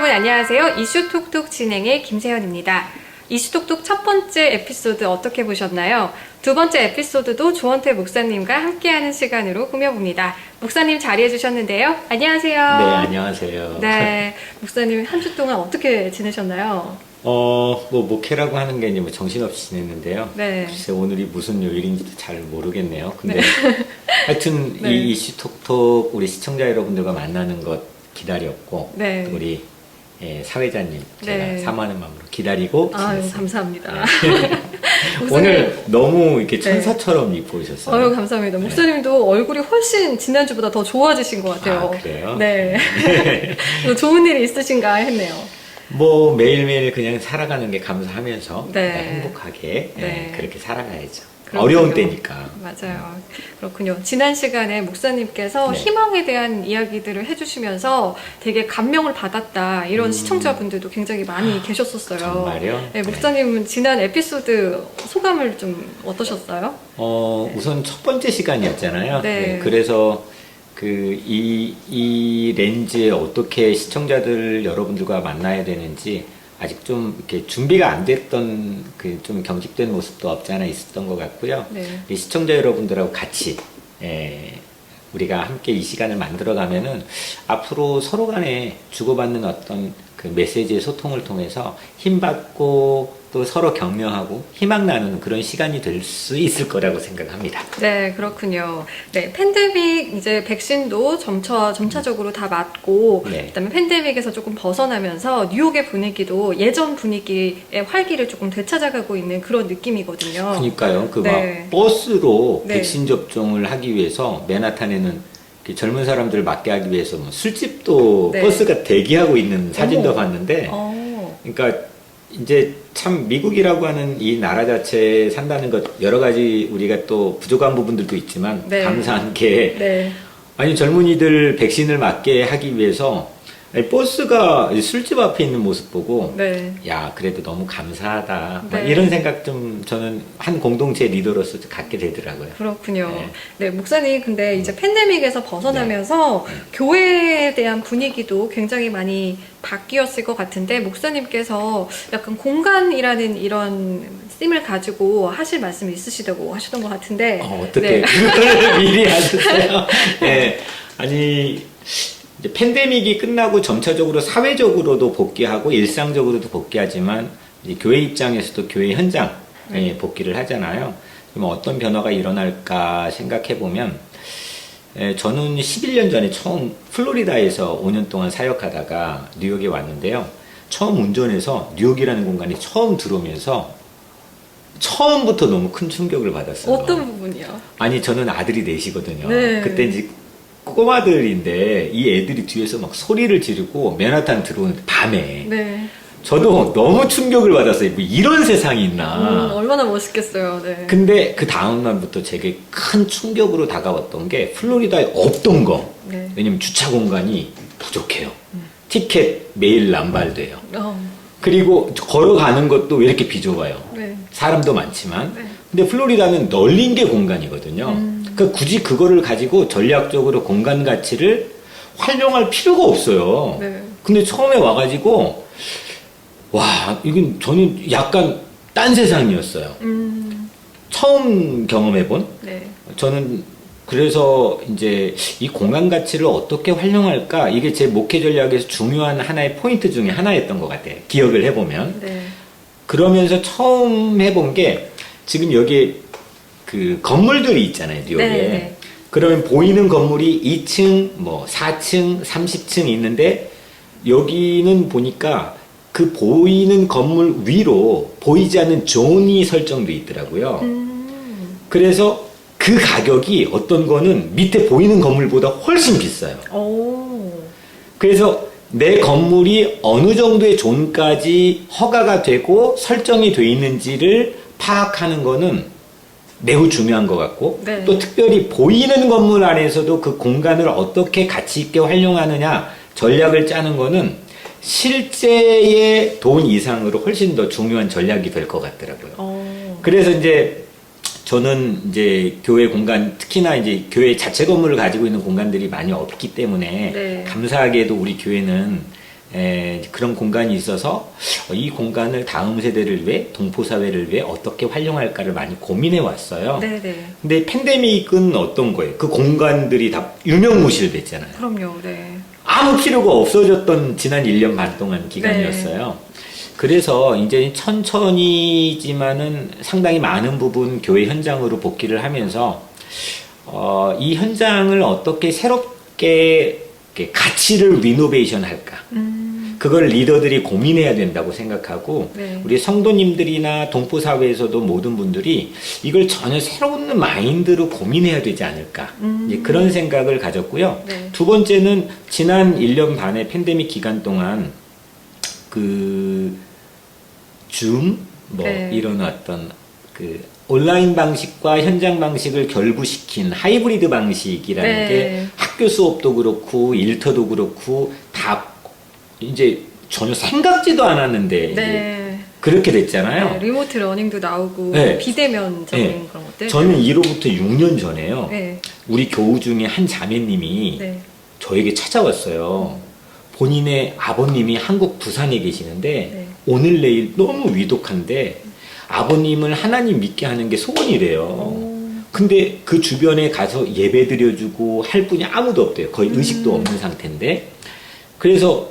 여러분 안녕하세요. 이슈톡톡 진행의 김세현입니다. 이슈톡톡 첫 번째 에피소드 어떻게 보셨나요? 두 번째 에피소드도 조원태 목사님과 함께하는 시간으로 꾸며봅니다. 목사님 자리해 주셨는데요. 안녕하세요. 네, 안녕하세요. 네, 목사님 한 주 동안 어떻게 지내셨나요? 목회라고 하는 게 이제 뭐 정신없이 지냈는데요. 네. 글쎄, 오늘이 무슨 요일인지도 잘 모르겠네요. 근데 네. 하여튼 네. 이 이슈톡톡 우리 시청자 여러분들과 만나는 것 기다렸고, 네. 또 우리 사회자님 제가 네. 사모하는 마음으로 기다리고 아유, 지냈습니다. 감사합니다. 목사님. 오늘 너무 이렇게 네. 천사처럼 입고 오셨어요. 아유, 감사합니다. 목사님도 얼굴이 훨씬 지난주보다 더 좋아지신 것 같아요. 아, 그래요? 네. 좋은 일이 있으신가 했네요. 뭐 매일매일 그냥 살아가는 게 감사하면서 네. 행복하게 네. 그렇게 살아가야죠. 그렇군요. 어려운 때니까. 맞아요. 그렇군요. 지난 시간에 목사님께서 네. 희망에 대한 이야기들을 해주시면서 되게 감명을 받았다. 이런 시청자분들도 굉장히 많이 계셨었어요. 정말요? 네, 목사님은 지난 에피소드 소감을 좀 어떠셨어요? 우선 첫 번째 시간이었잖아요. 네. 그래서 이 렌즈에 어떻게 시청자들 여러분들과 만나야 되는지 아직 좀 이렇게 준비가 안 됐던 좀 경직된 모습도 없지 않아 있었던 것 같고요. 네. 이 시청자 여러분들하고 같이 우리가 함께 이 시간을 만들어 가면은 앞으로 서로 간에 주고받는 어떤 그 메시지의 소통을 통해서 힘받고 또 서로 격려하고 희망 나누는 그런 시간이 될 수 있을 거라고 생각합니다. 네, 그렇군요. 네, 팬데믹 이제 백신도 점차적으로 다 맞고, 네. 그다음에 팬데믹에서 조금 벗어나면서 뉴욕의 분위기도 예전 분위기의 활기를 조금 되찾아가고 있는 그런 느낌이거든요. 그러니까요. 네. 막 버스로 네. 백신 접종을 하기 위해서 맨하탄에는 젊은 사람들을 맞게 하기 위해서 뭐 술집도 네. 버스가 대기하고 있는 사진도 어머. 봤는데, 어, 그러니까 이제 참 미국이라고 하는 이 나라 자체에 산다는 것 여러 가지 우리가 또 부족한 부분들도 있지만 네. 감사한 게 네. 아니 젊은이들 백신을 맞게 하기 위해서 아니, 버스가 술집 앞에 있는 모습 보고 네. 야 그래도 너무 감사하다 막 네. 이런 생각 좀 저는 한 공동체 리더로서 갖게 되더라고요. 그렇군요. 네. 네, 목사님, 근데 이제 팬데믹에서 벗어나면서 교회에 대한 분위기도 굉장히 많이 바뀌었을 것 같은데, 목사님께서 약간 공간이라는 이런 씀을 가지고 하실 말씀이 있으시다고 하셨던 것 같은데. 어떻게 네. 그걸 미리 하셨어요? 네. 아니 이제 팬데믹이 끝나고 점차적으로 사회적으로도 복귀하고 일상적으로도 복귀하지만 이제 교회 입장에서도 교회 현장에 복귀를 하잖아요. 그럼 어떤 변화가 일어날까 생각해 보면 저는 11년 전에 처음 플로리다에서 5년 동안 사역하다가 뉴욕에 왔는데요. 처음 운전해서 뉴욕이라는 공간에 처음 들어오면서 처음부터 너무 큰 충격을 받았어요. 어떤 부분이요? 아니 저는 아들이 넷이거든요. 네. 그때 이제 꼬마들인데 이 애들이 뒤에서 막 소리를 지르고 맨하탄 들어오는데 밤에 네. 저도 너무 충격을 받았어요. 뭐 이런 세상이 있나. 얼마나 멋있겠어요. 네. 근데 그 다음 날부터 제게 큰 충격으로 다가왔던 게 플로리다에 없던 거. 네. 왜냐면 주차 공간이 부족해요. 티켓 매일 남발돼요. 어, 그리고 걸어가는 것도 왜 이렇게 비좁아요. 네. 사람도 많지만. 네. 근데 플로리다는 널린 게 공간이거든요. 그러니까 굳이 그거를 가지고 전략적으로 공간 가치를 활용할 필요가 없어요. 네. 근데 처음에 와가지고 와 이건 저는 약간 딴 세상이었어요. 처음 경험해본. 네. 저는 그래서 이제 이 공간 가치를 어떻게 활용할까 이게 제 목회 전략에서 중요한 하나의 포인트 중에 하나였던 것 같아요. 기억을 해보면. 네. 그러면서 처음 해본 게 지금 여기 그 건물들이 있잖아요, 뉴욕에. 네. 그러면 보이는 건물이 2층, 뭐 4층, 30층 있는데 여기는 보니까 그 보이는 건물 위로 보이지 않는 존이 설정돼 있더라고요. 그래서 그 가격이 어떤 거는 밑에 보이는 건물보다 훨씬 비싸요. 오. 그래서 내 건물이 어느 정도의 존까지 허가가 되고 설정이 돼 있는지를 파악하는 거는 매우 중요한 것 같고 네. 또 특별히 보이는 건물 안에서도 그 공간을 어떻게 가치 있게 활용하느냐 전략을 짜는 거는 실제의 돈 이상으로 훨씬 더 중요한 전략이 될 것 같더라고요. 그래서 이제 저는 이제 교회 공간, 특히나 이제 교회 자체 건물을 가지고 있는 공간들이 많이 없기 때문에 네. 감사하게도 우리 교회는 그런 공간이 있어서 이 공간을 다음 세대를 위해 동포사회를 위해 어떻게 활용할까를 많이 고민해 왔어요. 네네. 근데 팬데믹은 어떤 거예요? 그 공간들이 다 유명무실됐잖아요. 그럼요. 네. 아무 필요가 없어졌던 지난 1년 반 동안 기간이었어요. 그래서 이제 천천히지만은 상당히 많은 부분 교회 현장으로 복귀를 하면서 이 현장을 어떻게 새롭게 이렇게 가치를 리노베이션 할까? 그걸 리더들이 고민해야 된다고 생각하고 네. 우리 성도님들이나 동포사회에서도 모든 분들이 이걸 전혀 새로운 마인드로 고민해야 되지 않을까 이제 그런 생각을 가졌고요. 네. 두 번째는 지난 1년 반의 팬데믹 기간 동안 그 줌 뭐 네. 이런 어떤 그 온라인 방식과 현장 방식을 결부시킨 하이브리드 방식이라는 네. 게 학교 수업도 그렇고 일터도 그렇고 다 이제 전혀 생각지도 않았는데 이제 네. 그렇게 됐잖아요. 네. 리모트 러닝도 나오고 네. 비대면적인 네. 그런 것들. 저는 1호부터 6년 전에요. 네. 우리 교우 중에 한 자매님이 네. 저에게 찾아왔어요. 본인의 아버님이 한국 부산에 계시는데 네. 오늘 내일 너무 위독한데 아버님을 하나님 믿게 하는 게 소원이래요. 오. 근데 그 주변에 가서 예배 드려주고 할 분이 아무도 없대요. 거의 의식도 없는 상태인데. 그래서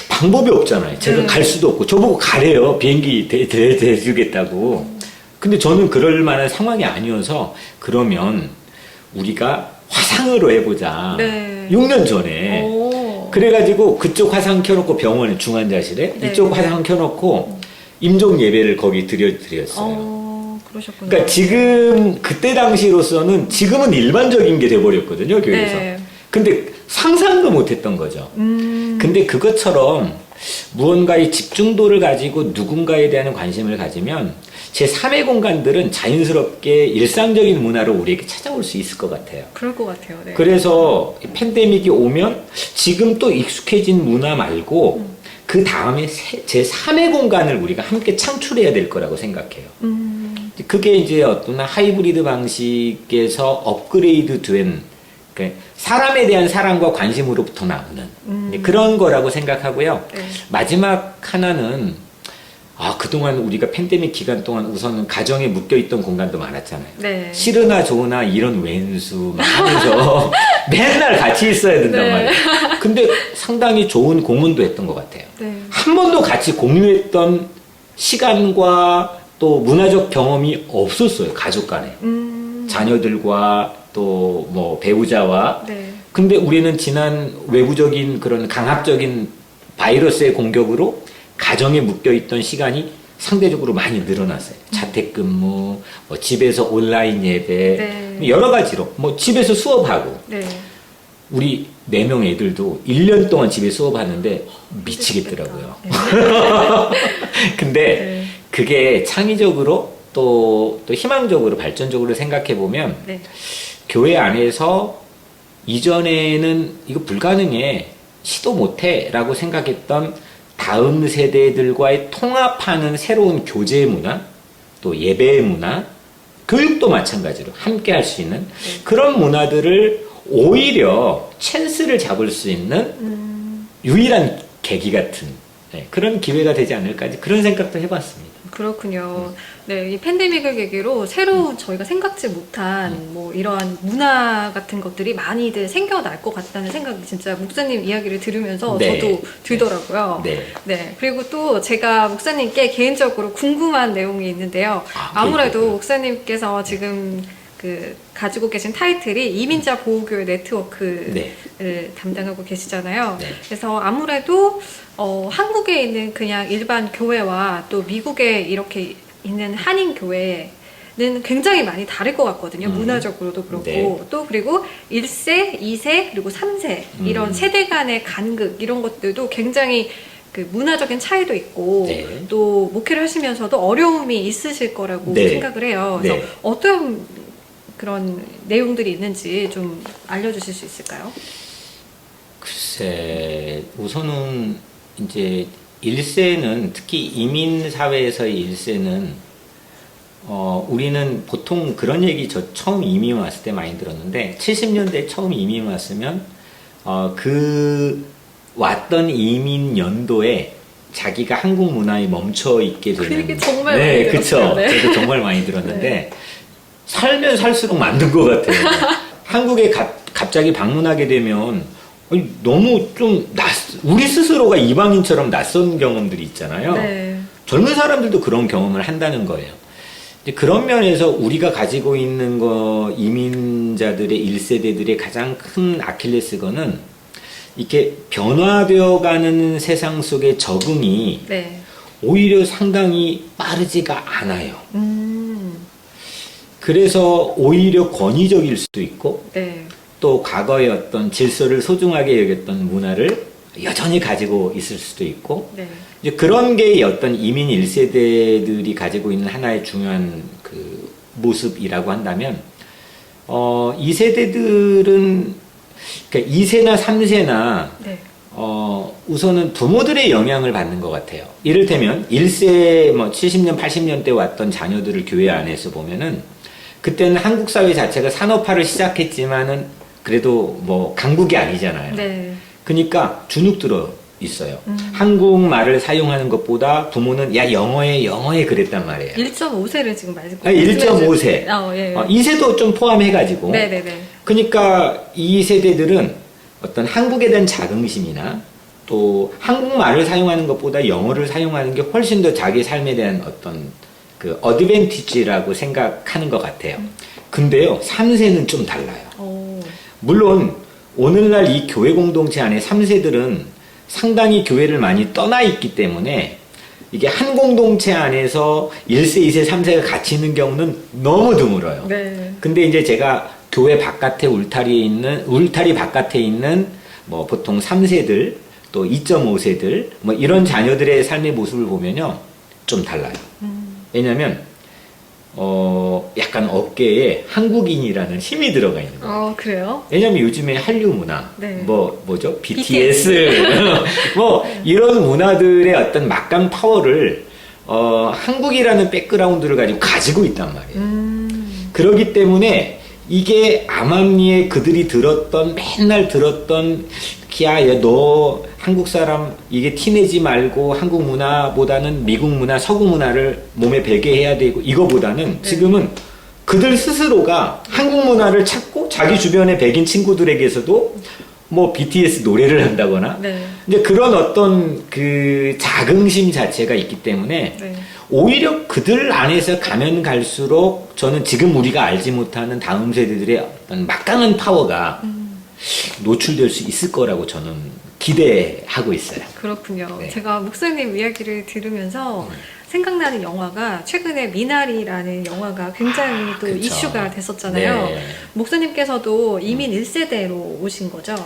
방법이 없잖아요. 제가 네. 갈 수도 없고 저보고 가래요. 비행기 대주겠다고. 근데 저는 그럴 만한 상황이 아니어서 그러면 우리가 화상으로 해보자. 네. 6년 전에. 오. 그래가지고 그쪽 화상 켜놓고 병원에 중환자실에 네. 이쪽 화상 켜놓고 임종 예배를 거기 드렸어요. 그러셨군요. 그러니까 지금 그때 당시로서는 지금은 일반적인 게 돼버렸거든요 교회에서. 네. 근데 상상도 못했던 거죠. 근데 그것처럼 무언가의 집중도를 가지고 누군가에 대한 관심을 가지면 제 3의 공간들은 자연스럽게 일상적인 문화로 우리에게 찾아올 수 있을 것 같아요. 그럴 것 같아요. 네. 그래서 팬데믹이 오면 지금 또 익숙해진 문화 말고 그 다음에 제 3의 공간을 우리가 함께 창출해야 될 거라고 생각해요. 그게 이제 어떤 하이브리드 방식에서 업그레이드 된 사람에 대한 사랑과 관심으로부터 나오는 이제 그런 거라고 생각하고요. 네. 마지막 하나는 그동안 우리가 팬데믹 기간 동안 우선은 가정에 묶여있던 공간도 많았잖아요. 네. 싫으나 좋으나 이런 왼수 막 하면서 맨날 같이 있어야 된단 네. 말이에요. 근데 상당히 좋은 공헌도 했던 것 같아요. 네. 한 번도 같이 공유했던 시간과 또 문화적 경험이 없었어요. 가족 간에. 자녀들과 또 뭐 배우자와. 네. 근데 우리는 지난 외부적인 그런 강압적인 바이러스의 공격으로 가정에 묶여있던 시간이 상대적으로 많이 늘어났어요. 자택근무, 뭐 집에서 온라인 예배, 네. 여러 가지로 뭐 집에서 수업하고 네. 우리 4명 애들도 1년 동안 집에 수업하는데 미치겠더라고요. 네. 근데 네. 그게 창의적으로 또 희망적으로 발전적으로 생각해 보면 네. 교회 안에서 이전에는 이거 불가능해 시도 못해 라고 생각했던 다음 세대들과의 통합하는 새로운 교제 문화, 또 예배 문화, 교육도 마찬가지로 함께 할 수 있는 그런 문화들을 오히려 찬스를 잡을 수 있는 유일한 계기 같은 그런 기회가 되지 않을까 그런 생각도 해봤습니다. 그렇군요. 네, 이 팬데믹을 계기로 새로운 저희가 생각지 못한 뭐 이러한 문화 같은 것들이 많이들 생겨날 것 같다는 생각이 진짜 목사님 이야기를 들으면서 네. 저도 들더라고요. 네. 네. 그리고 또 제가 목사님께 개인적으로 궁금한 내용이 있는데요. 아무래도 그렇군요. 목사님께서 지금 가지고 계신 타이틀이 이민자 보호교회 네트워크를 네. 담당하고 계시잖아요. 네. 그래서 아무래도 한국에 있는 그냥 일반 교회와 또 미국에 이렇게 있는 한인 교회는 굉장히 많이 다를 것 같거든요. 문화적으로도 그렇고 네. 또 그리고 1세, 2세 그리고 3세 이런 세대 간의 간극 이런 것들도 굉장히 그 문화적인 차이도 있고 네. 또 목회를 하시면서도 어려움이 있으실 거라고 네. 생각을 해요. 그래서 네. 어떤 그런 내용들이 있는지 좀 알려주실 수 있을까요? 글쎄, 우선은 이제 1세는 특히 이민 사회에서의 1세는 우리는 보통 그런 얘기 저 처음 이민 왔을 때 많이 들었는데 70년대 처음 이민 왔으면 왔던 이민 연도에 자기가 한국 문화에 멈춰 있게 그 되는. 얘기 정말 네, 많이 들었어요. 그쵸. 네. 저도 정말 많이 들었는데 네. 살면 살수록 만든 것 같아요. 한국에 갑자기 방문하게 되면 아니, 너무 좀 우리 스스로가 이방인처럼 낯선 경험들이 있잖아요. 네. 젊은 사람들도 그런 경험을 한다는 거예요. 이제 그런 면에서 우리가 가지고 있는 이민자들의 1세대들의 가장 큰 아킬레스건은 이렇게 변화되어 가는 세상 속의 적응이 네. 오히려 상당히 빠르지가 않아요. 음. 그래서 오히려 권위적일 수도 있고 네. 또 과거의 어떤 질서를 소중하게 여겼던 문화를 여전히 가지고 있을 수도 있고 네. 이제 그런 게 어떤 이민 1세대들이 가지고 있는 하나의 중요한 그 모습이라고 한다면 2세대들은 그러니까 2세나 3세나 네. 우선은 부모들의 영향을 받는 것 같아요. 이를테면 1세 뭐 70년 80년대 왔던 자녀들을 교회 안에서 보면은 그때는 한국 사회 자체가 산업화를 시작했지만은 그래도 뭐 강국이 아니잖아요. 네. 그러니까 주눅 들어 있어요. 한국말을 사용하는 것보다 부모는 야 영어에 그랬단 말이에요. 1.5세를 지금 말씀. 1.5세. 예. 2세도 좀 포함해가지고. 네네네. 그러니까 이 세대들은 어떤 한국에 대한 자긍심이나 또 한국말을 사용하는 것보다 영어를 사용하는 게 훨씬 더 자기 삶에 대한 어떤 그 어드밴티지라고 생각하는 것 같아요. 근데요, 3세는 좀 달라요. 오. 물론 오늘날 이 교회 공동체 안에 3세들은 상당히 교회를 많이 떠나 있기 때문에 이게 한 공동체 안에서 1세, 2세, 3세가 같이 있는 경우는 너무 드물어요. 네. 근데 이제 제가 교회 바깥에 울타리 바깥에 있는 뭐 보통 3세들 또 2.5세들 뭐 이런 자녀들의 삶의 모습을 보면요 좀 달라요. 왜냐면 약간 어깨에 한국인이라는 힘이 들어가 있는 거예요. 그래요? 왜냐면 요즘에 한류 문화, 네. 뭐죠? BTS, 뭐 이런 문화들의 어떤 막강 파워를 한국이라는 백그라운드를 가지고 있단 말이에요. 그렇기 때문에 이게 암암리에 그들이 맨날 들었던 야, 너 한국 사람 이게 티내지 말고 한국 문화보다는 미국 문화, 서구 문화를 몸에 배게 해야 되고 이거보다는 지금은 그들 스스로가 한국 문화를 찾고 자기 주변의 백인 친구들에게서도 뭐 BTS 노래를 한다거나 네. 이제 그런 어떤 그 자긍심 자체가 있기 때문에 네. 오히려 그들 안에서 가면 갈수록 저는 지금 우리가 알지 못하는 다음 세대들의 어떤 막강한 파워가 노출될 수 있을 거라고 저는 기대하고 있어요. 그렇군요. 네. 제가 목사님 이야기를 들으면서 생각나는 영화가 최근에 미나리라는 영화가 굉장히 또 그쵸. 이슈가 됐었잖아요. 네. 목사님께서도 이민 1세대로 오신 거죠?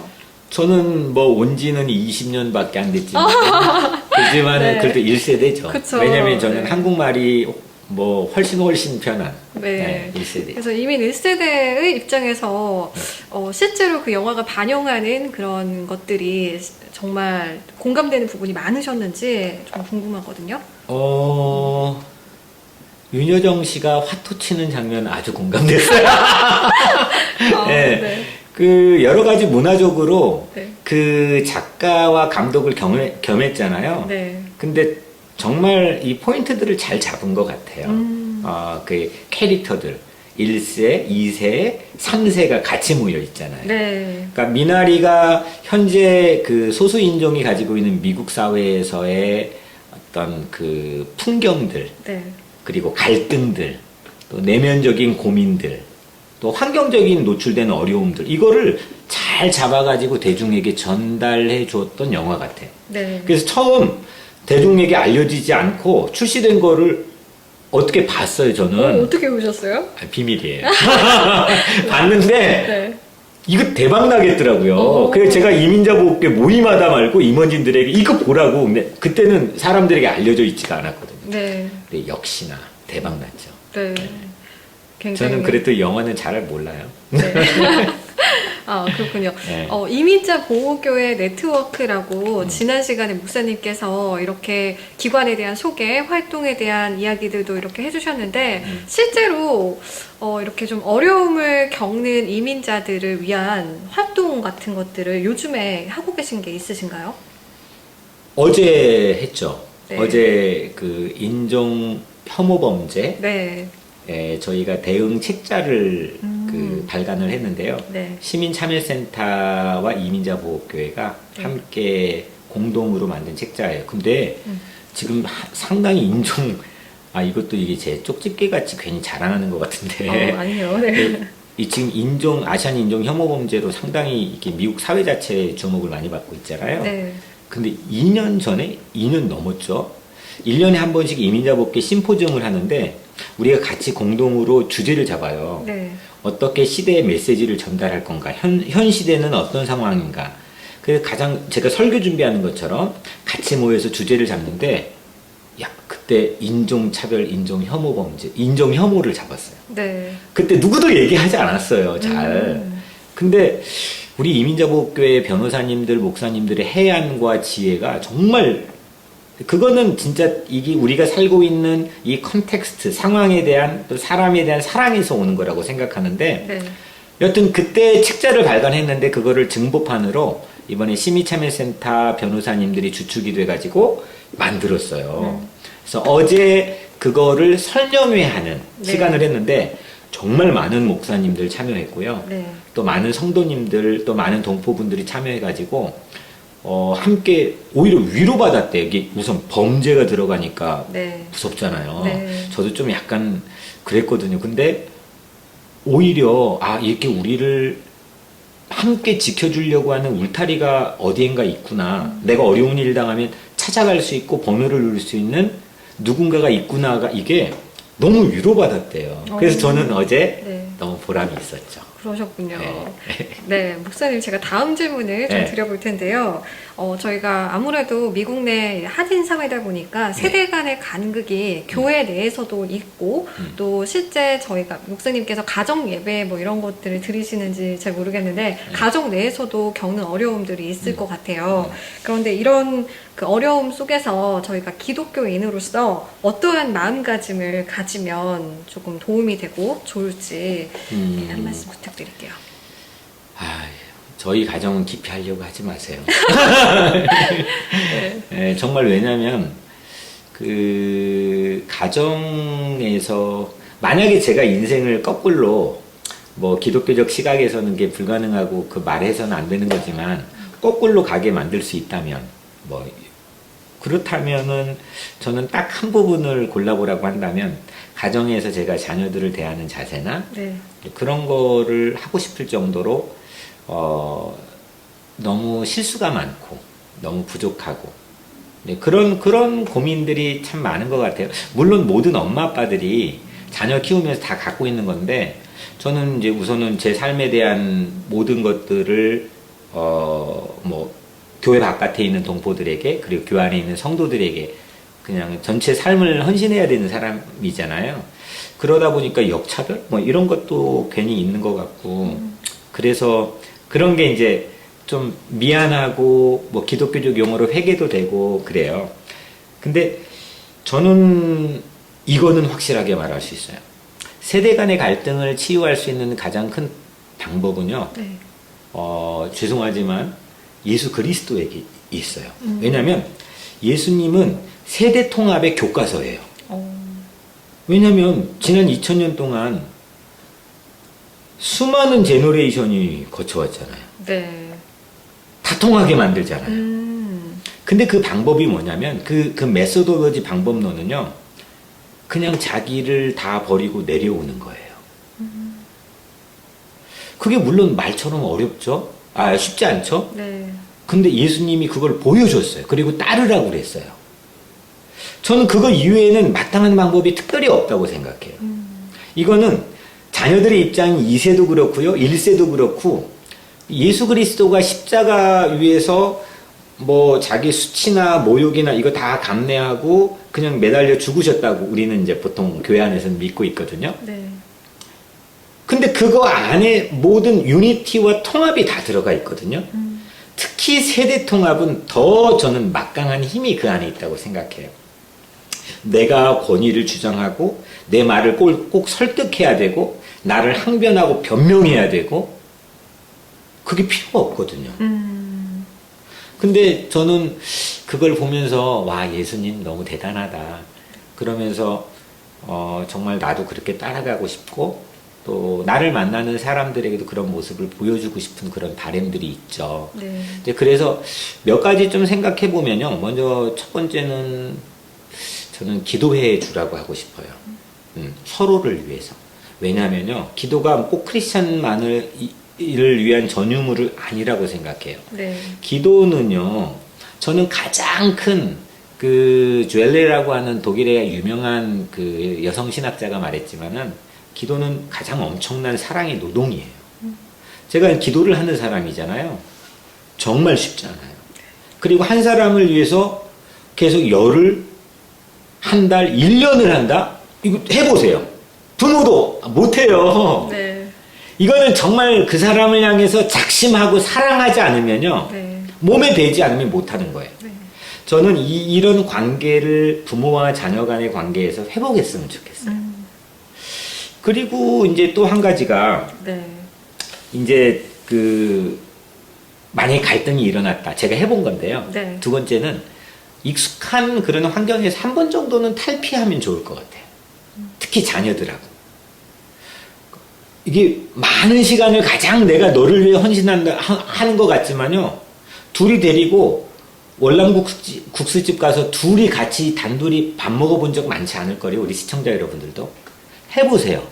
저는 뭐 온 지는 20년밖에 안 됐지만 그렇지만은 네. 그래도 1세대죠. 그쵸. 왜냐면 저는 네. 한국말이 뭐 훨씬 편한 네. 1세대. 그래서 이민 1세대의 입장에서 실제로 그 영화가 반영하는 그런 것들이 정말 공감되는 부분이 많으셨는지 좀 궁금하거든요. 윤여정 씨가 화투 치는 장면 아주 공감됐어요. 네. 네. 그 여러 가지 문화적으로 네. 그 작가와 감독을 겸했잖아요. 네. 근데 정말 이 포인트들을 잘 잡은 것 같아요. 그 캐릭터들 1세, 2세, 3세가 같이 모여 있잖아요. 네. 그러니까 미나리가 현재 그 소수 인종이 가지고 있는 미국 사회에서의 어떤 그 풍경들, 네. 그리고 갈등들, 또 내면적인 고민들, 또 환경적인 노출된 어려움들, 이거를 잘 잡아가지고 대중에게 전달해 주었던 영화 같아요. 네. 그래서 처음 대중에게 알려지지 않고 출시된 거를 어떻게 봤어요, 저는. 어떻게 보셨어요? 비밀이에요. 봤는데, 네. 이거 대박 나겠더라고요. 그래서 제가 이민자 보호교 모임하다 말고 임원진들에게 이거 보라고. 근데 그때는 사람들에게 알려져 있지가 않았거든요. 네. 근데 역시나 대박 났죠. 네. 굉장히. 저는 그래도 영화는 잘 몰라요. 네. 아, 그렇군요. 네. 이민자 보호교회 네트워크라고 지난 시간에 목사님께서 이렇게 기관에 대한 소개, 활동에 대한 이야기들도 이렇게 해주셨는데 실제로 이렇게 좀 어려움을 겪는 이민자들을 위한 활동 같은 것들을 요즘에 하고 계신 게 있으신가요? 어제 했죠. 네. 어제 그 인종 혐오 범죄 네. 저희가 대응 책자를 그 발간을 했는데요. 네. 시민참여센터와 이민자보호교회가 네. 함께 공동으로 만든 책자예요. 근데 지금 상당히 이것도 이게 제 쪽집게 같이 괜히 자랑하는 것 같은데. 아니요. 네. 이 지금 아시안 인종 혐오 범죄로 상당히 이렇게 미국 사회 자체에 주목을 많이 받고 있잖아요. 네. 근데 2년 전에, 2년 넘었죠. 1년에 한 번씩 이민자 복귀 심포지엄을 하는데 우리가 같이 공동으로 주제를 잡아요. 네. 어떻게 시대의 메시지를 전달할 건가? 현 시대는 어떤 상황인가? 그래서 제가 설교 준비하는 것처럼 같이 모여서 주제를 잡는데 그때 인종차별, 인종혐오 범죄, 인종혐오를 잡았어요. 네. 그때 누구도 얘기하지 않았어요, 잘. 근데 우리 이민자보호교회 변호사님들, 목사님들의 해안과 지혜가 정말 그거는 진짜 이게 우리가 살고 있는 이 컨텍스트, 상황에 대한 또 사람에 대한 사랑에서 오는 거라고 생각하는데 네. 여튼 그때 책자를 발간했는데 그거를 증보판으로 이번에 시민참여센터 변호사님들이 주축이 돼가지고 만들었어요. 그래서 어제 그거를 설명회하는 네. 시간을 했는데 정말 많은 목사님들 참여했고요. 네. 또 많은 성도님들, 또 많은 동포분들이 참여해가지고 함께 오히려 위로받았대요. 이게 우선 범죄가 들어가니까 네. 무섭잖아요. 네. 저도 좀 약간 그랬거든요. 근데 오히려 이렇게 우리를 함께 지켜주려고 하는 울타리가 어디엔가 있구나. 내가 어려운 일 당하면 찾아갈 수 있고 번호를 누를 수 있는 누군가가 있구나가 이게 너무 위로받았대요. 그래서 저는 어제 네. 너무 보람이 있었죠. 그러셨군요. 네. 네, 목사님 제가 다음 질문을 좀 네. 드려볼 텐데요. 저희가 아무래도 미국 내 한인 사회다 보니까 세대 간의 간극이 교회 내에서도 있고 또 실제 저희가 목사님께서 가정 예배 뭐 이런 것들을 드리시는지 잘 모르겠는데 가정 내에서도 겪는 어려움들이 있을 것 같아요. 그런데 이런 그 어려움 속에서 저희가 기독교인으로서 어떠한 마음가짐을 가지면 조금 도움이 되고 좋을지 한 말씀 부탁드릴게요. 저희 가정은 기피하려고 하지 마세요. 네, 정말 왜냐면 그 가정에서 만약에 제가 인생을 거꾸로 뭐 기독교적 시각에서는 게 불가능하고 그 말해서는 안 되는 거지만 거꾸로 가게 만들 수 있다면 뭐 그렇다면은 저는 딱 한 부분을 골라보라고 한다면 가정에서 제가 자녀들을 대하는 자세나 네. 그런 거를 하고 싶을 정도로 너무 실수가 많고 너무 부족하고 그런 고민들이 참 많은 것 같아요. 물론 모든 엄마 아빠들이 자녀 키우면서 다 갖고 있는 건데 저는 이제 우선은 제 삶에 대한 모든 것들을 뭐 교회 바깥에 있는 동포들에게 그리고 교회 안에 있는 성도들에게 그냥 전체 삶을 헌신해야 되는 사람이잖아요. 그러다 보니까 역차별 뭐 이런 것도 괜히 있는 것 같고 그래서 그런 게 이제 좀 미안하고 뭐 기독교적 용어로 회개도 되고 그래요. 근데 저는 이거는 확실하게 말할 수 있어요. 세대 간의 갈등을 치유할 수 있는 가장 큰 방법은요. 네. 죄송하지만 예수 그리스도에게 있어요. 왜냐하면 예수님은 세대 통합의 교과서예요. 왜냐하면 지난 2000년 동안 수많은 제너레이션이 거쳐왔잖아요. 네. 다 통하게 만들잖아요. 근데 그 방법이 뭐냐면 그 메소도로지 방법론은요. 그냥 자기를 다 버리고 내려오는 거예요. 그게 물론 말처럼 어렵죠. 쉽지 않죠. 네. 근데 예수님이 그걸 보여줬어요. 그리고 따르라고 그랬어요. 저는 그거 이외에는 마땅한 방법이 특별히 없다고 생각해요. 이거는 자녀들의 입장이 2세도 그렇고요. 1세도 그렇고 예수 그리스도가 십자가 위에서 뭐 자기 수치나 모욕이나 이거 다 감내하고 그냥 매달려 죽으셨다고 우리는 이제 보통 교회 안에서는 믿고 있거든요. 네. 근데 그거 안에 모든 유니티와 통합이 다 들어가 있거든요. 특히 세대 통합은 더 저는 막강한 힘이 그 안에 있다고 생각해요. 내가 권위를 주장하고 내 말을 꼭 설득해야 되고 나를 항변하고 변명해야 되고 그게 필요가 없거든요. 근데 저는 그걸 보면서 와 예수님 너무 대단하다. 그러면서 정말 나도 그렇게 따라가고 싶고 또 나를 만나는 사람들에게도 그런 모습을 보여주고 싶은 그런 바람들이 있죠. 네. 이제 그래서 몇 가지 좀 생각해 보면요. 먼저 첫 번째는 저는 기도해 주라고 하고 싶어요. 서로를 위해서. 왜냐하면요, 기도가 꼭 크리스찬만을 위한 전유물은 아니라고 생각해요. 네. 기도는요, 저는 가장 큰 그 주엘레라고 하는 독일의 유명한 그 여성 신학자가 말했지만은 기도는 가장 엄청난 사랑의 노동이에요. 제가 기도를 하는 사람이잖아요. 정말 쉽지 않아요. 그리고 한 사람을 위해서 계속 열흘, 한 달, 1년을 한다? 이거 해보세요. 부모도 못해요. 네. 이거는 정말 그 사람을 향해서 작심하고 사랑하지 않으면요. 네. 몸에 배지 않으면 못하는 거예요. 네. 저는 이런 관계를 부모와 자녀 간의 관계에서 회복했으면 좋겠어요. 그리고 이제 또 한 가지가 네. 이제 만약에 갈등이 일어났다. 제가 해본 건데요. 네. 두 번째는 익숙한 그런 환경에서 한 번 정도는 탈피하면 좋을 것 같아요. 특히 자녀들하고. 이게 많은 시간을 가장 내가 너를 위해 헌신한다 하는 것 같지만요. 둘이 데리고 월남국수집 가서 둘이 같이 단둘이 밥 먹어본 적 많지 않을 거예요. 우리 시청자 여러분들도. 해보세요.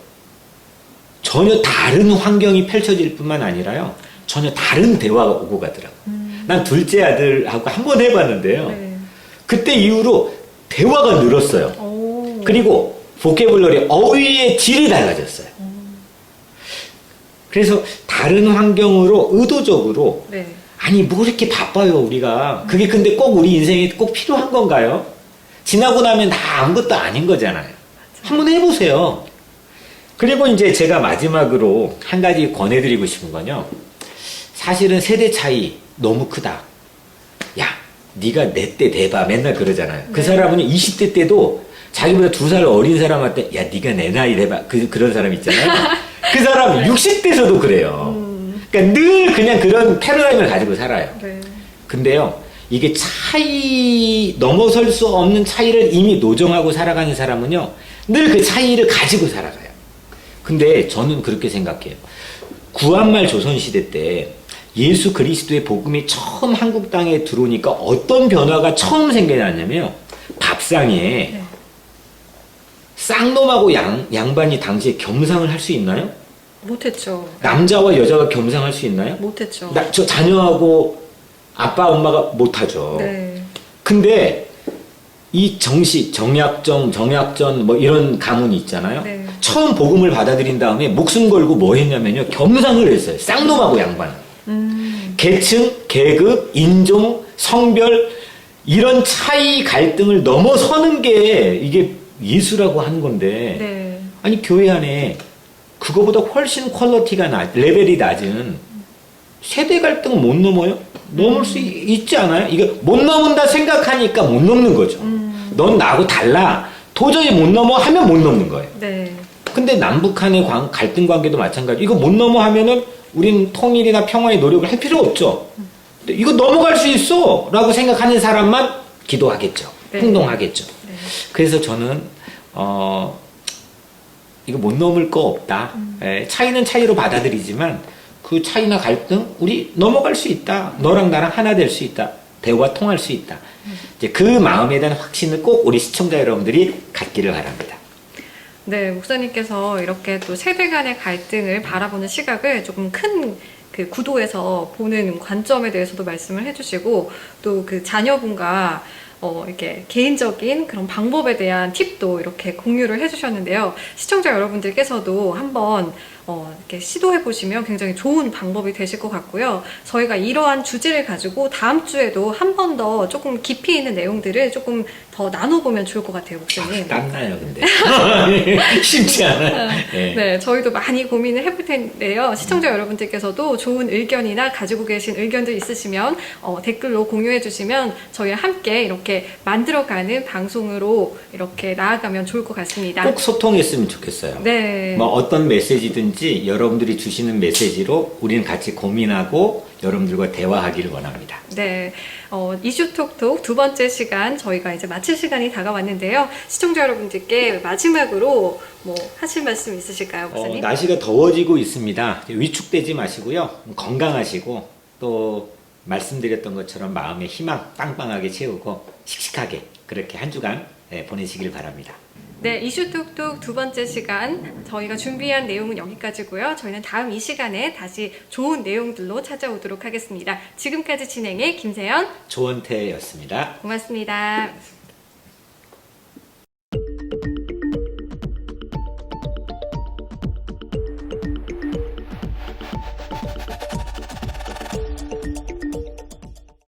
전혀 다른 환경이 펼쳐질 뿐만 아니라요. 전혀 다른 대화가 오고 가더라고요. 난 둘째 아들하고 한 번 해봤는데요. 네. 그때 이후로 대화가 늘었어요. 오. 그리고 보케블러리 어휘의 질이 달라졌어요. 그래서 다른 환경으로 의도적으로 네. 아니 뭐 이렇게 바빠요 우리가. 그게 근데 꼭 우리 인생에 꼭 필요한 건가요? 지나고 나면 다 아무것도 아닌 거잖아요. 한번 해보세요. 그리고 이제 제가 마지막으로 한 가지 권해드리고 싶은 건요. 사실은 세대 차이 너무 크다. 야, 네가 내 때 대봐. 맨날 그러잖아요. 그 네. 사람은 20대 때도 자기보다 2살 어린 사람한테 야, 네가 내 나이 대봐. 그런 사람 있잖아요. 그 사람 60대에서도 그래요. 그러니까 늘 그냥 그런 패러다임을 가지고 살아요. 네. 근데요, 이게 넘어설 수 없는 차이를 이미 노정하고 살아가는 사람은요, 늘 그 차이를 가지고 살아가요. 근데 저는 그렇게 생각해요. 구한말 조선시대 때 예수 그리스도의 복음이 처음 한국 땅에 들어오니까 어떤 변화가 처음 생겨났냐면요. 밥상에 네. 쌍놈하고 양반이 당시에 겸상을 할 수 있나요? 못했죠. 남자와 여자가 겸상할 수 있나요? 못했죠. 저 자녀하고 아빠 엄마가 못하죠. 네. 근데 이 정약전 뭐 이런 가문이 있잖아요. 네. 처음 복음을 받아들인 다음에 목숨 걸고 뭐 했냐면요. 겸상을 했어요. 쌍놈하고 양반. 계층, 계급, 인종, 성별 이런 차이 갈등을 넘어서는 게 이게 예수라고 하는 건데 네. 아니 교회 안에 그거보다 훨씬 레벨이 낮은 세대 갈등은 못 넘어요? 넘을 수 있지 않아요? 이거 못 넘는다 생각하니까 못 넘는 거죠. 넌 나하고 달라. 도저히 못 넘어 하면 못 넘는 거예요. 네. 근데 남북한의 갈등 관계도 마찬가지. 이거 못 넘어 하면은 우린 통일이나 평화의 노력을 할 필요 없죠. 근데 이거 넘어갈 수 있어! 라고 생각하는 사람만 기도하겠죠. 네. 행동하겠죠. 네. 그래서 저는, 이거 못 넘을 거 없다. 차이는 차이로 받아들이지만 그 차이나 갈등, 우리 넘어갈 수 있다. 너랑 나랑 하나 될 수 있다. 대화 통할 수 있다. 이제 그 마음에 대한 확신을 꼭 우리 시청자 여러분들이 갖기를 바랍니다. 네, 목사님께서 이렇게 또 세대 간의 갈등을 바라보는 시각을 조금 큰 그 구도에서 보는 관점에 대해서도 말씀을 해주시고 또 그 자녀분과 이렇게 개인적인 그런 방법에 대한 팁도 이렇게 공유를 해주셨는데요. 시청자 여러분들께서도 한번 이렇게 시도해 보시면 굉장히 좋은 방법이 되실 것 같고요. 저희가 이러한 주제를 가지고 다음 주에도 한 번 더 조금 깊이 있는 내용들을 조금 더 나눠보면 좋을 것 같아요, 목사님. 땀나요, 근데. 쉽지 않아요. 네. 네, 저희도 많이 고민을 해볼 텐데요. 시청자 여러분들께서도 좋은 의견이나 가지고 계신 의견들 있으시면 댓글로 공유해 주시면 저희와 함께 이렇게 만들어가는 방송으로 이렇게 나아가면 좋을 것 같습니다. 꼭 소통했으면 좋겠어요. 네. 뭐 어떤 메시지든지 여러분들이 주시는 메시지로 우리는 같이 고민하고 여러분들과 대화하기를 원합니다. 네, 이슈 톡톡 두 번째 시간 저희가 이제 마칠 시간이 다가왔는데요. 시청자 여러분들께 마지막으로 뭐 하실 말씀 있으실까요, 목사님? 날씨가 더워지고 있습니다. 위축되지 마시고요. 건강하시고 또 말씀드렸던 것처럼 마음의 희망 빵빵하게 채우고 씩씩하게 그렇게 한 주간 보내시길 바랍니다. 네, 이슈 톡톡 두 번째 시간 저희가 준비한 내용은 여기까지고요. 저희는 다음 이 시간에 다시 좋은 내용들로 찾아오도록 하겠습니다. 지금까지 진행의 김세연, 조원태였습니다. 고맙습니다.